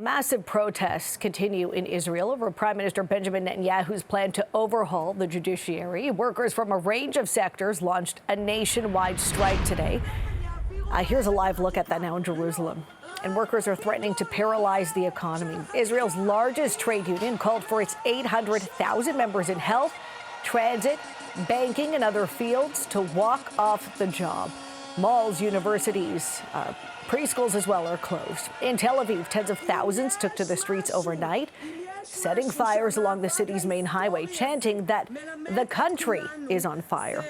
Massive protests continue in Israel over Prime Minister Benjamin Netanyahu's plan to overhaul the judiciary. Workers from a range of sectors launched a nationwide strike today. Here's a live look at that now in Jerusalem. And workers are threatening to paralyze the economy. Israel's largest trade union called for its 800,000 members in health, transit, banking, and other fields to walk off the job. Malls, universities, preschools as well are closed. In Tel Aviv, tens of thousands took to the streets overnight, setting fires along the city's main highway, chanting that the country is on fire.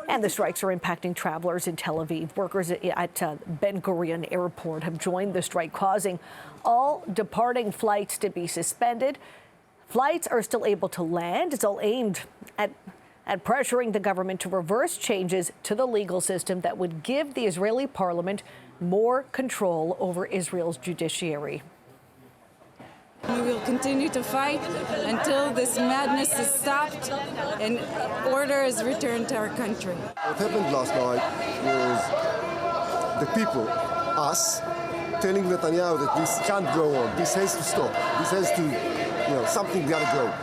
And the strikes are impacting travelers in Tel Aviv. Workers at Ben Gurion Airport have joined the strike, causing all departing flights to be suspended. Flights are still able to land. It's all aimed at pressuring the government to reverse changes to the legal system that would give the Israeli parliament more control over Israel's judiciary. We will continue to fight until this madness is stopped and order is returned to our country. What happened last night was the people, us, telling Netanyahu that this can't go on, this has to stop, this has to, something gotta go.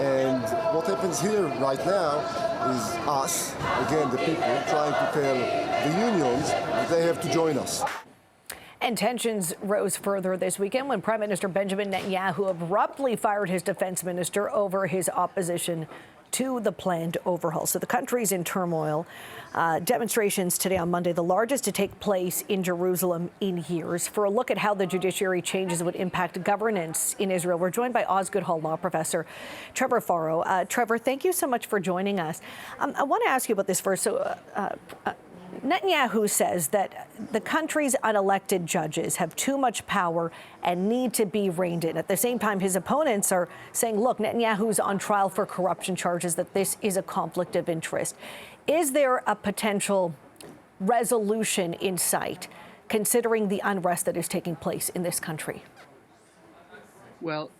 And what happens here right now is us, again the people, trying to tell the unions that they have to join us. And tensions rose further this weekend when Prime Minister Benjamin Netanyahu abruptly fired his defense minister over his opposition to the planned overhaul. So the country's in turmoil. Demonstrations today on Monday, the largest to take place in Jerusalem in years. For a look at how the judiciary changes would impact governance in Israel, we're joined by Osgoode Hall law professor Trevor Farrow. Trevor, thank you so much for joining us. I want to ask you about this first. Netanyahu says that the country's unelected judges have too much power and need to be reined in. At the same time, his opponents are saying, look, Netanyahu's on trial for corruption charges, that this is a conflict of interest. Is there a potential resolution in sight, considering the unrest that is taking place in this country? Well,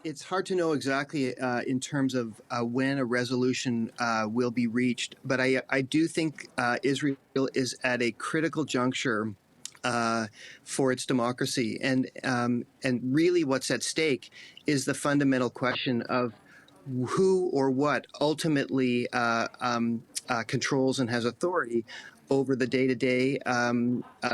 it's hard to know exactly in terms of when a resolution will be reached, but I do think Israel is at a critical juncture for its democracy, and really what's at stake is the fundamental question of who or what ultimately controls and has authority over the day-to-day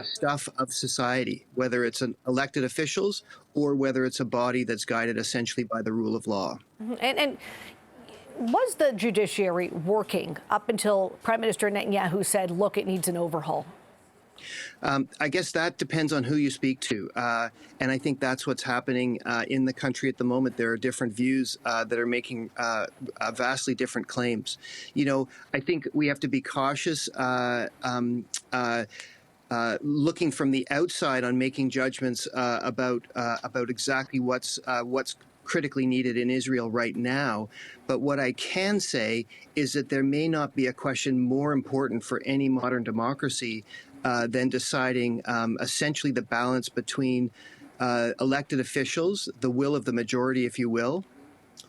stuff of society, whether it's elected officials or whether it's a body that's guided essentially by the rule of law. And was the judiciary working up until Prime Minister Netanyahu said, look, it needs an overhaul? I guess that depends on who you speak to. And I think that's what's happening in the country at the moment. There are different views that are making vastly different claims. I think we have to be cautious looking from the outside on making judgments about exactly what's critically needed in Israel right now. But what I can say is that there may not be a question more important for any modern democracy than deciding essentially the balance between elected officials, the will of the majority, if you will,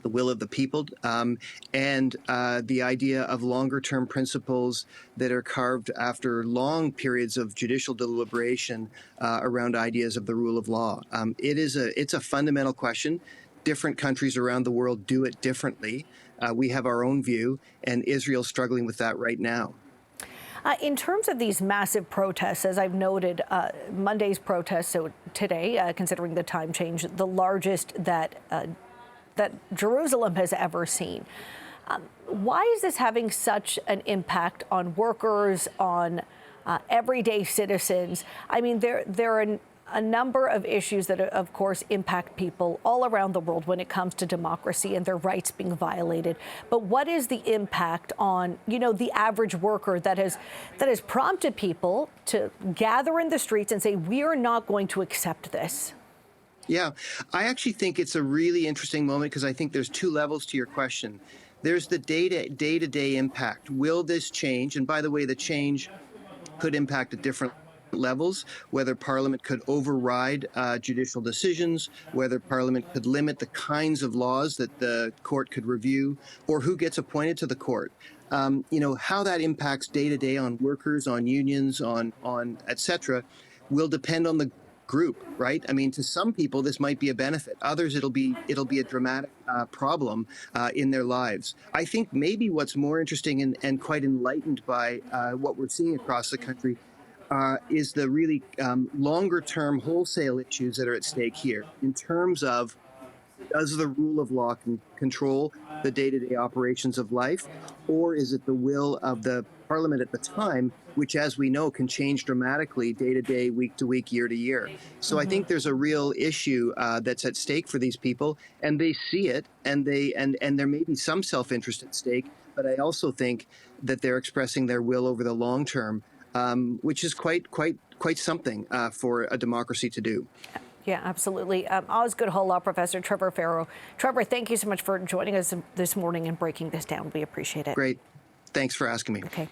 the will of the people, and the idea of longer-term principles that are carved after long periods of judicial deliberation around ideas of the rule of law. It's a fundamental question. Different countries around the world do it differently. We have our own view, and Israel's struggling with that right now. In terms of these massive protests, as I've noted, Monday's protests, so today, considering the time change, the largest that Jerusalem has ever seen. Why is this having such an impact on workers, on everyday citizens? I mean, there are a number of issues that, of course, impact people all around the world when it comes to democracy and their rights being violated. But what is the impact on, the average worker that has prompted people to gather in the streets and say, we are not going to accept this? Yeah, I actually think it's a really interesting moment because I think there's two levels to your question. There's the day-to-day impact. Will this change? And by the way, the change could impact at different levels, whether Parliament could override judicial decisions, whether Parliament could limit the kinds of laws that the court could review, or who gets appointed to the court. How that impacts day to day on workers, on unions, on et cetera, will depend on the group, right? I mean, to some people, this might be a benefit. Others, it'll be a dramatic problem in their lives. I think maybe what's more interesting and quite enlightened by what we're seeing across the country is the really longer-term wholesale issues that are at stake here in terms of, does the rule of law control the day-to-day operations of life, or is it the will of the parliament at the time, which, as we know, can change dramatically day to day, week to week, year to year? So I think there's a real issue that's at stake for these people, and they see it, and there may be some self-interest at stake, but I also think that they're expressing their will over the long term, which is quite something for a democracy to do. Yeah, absolutely. Osgoode Hall Law Professor Trevor Farrow. Trevor, thank you so much for joining us this morning and breaking this down. We appreciate it. Great. Thanks for asking me. Okay.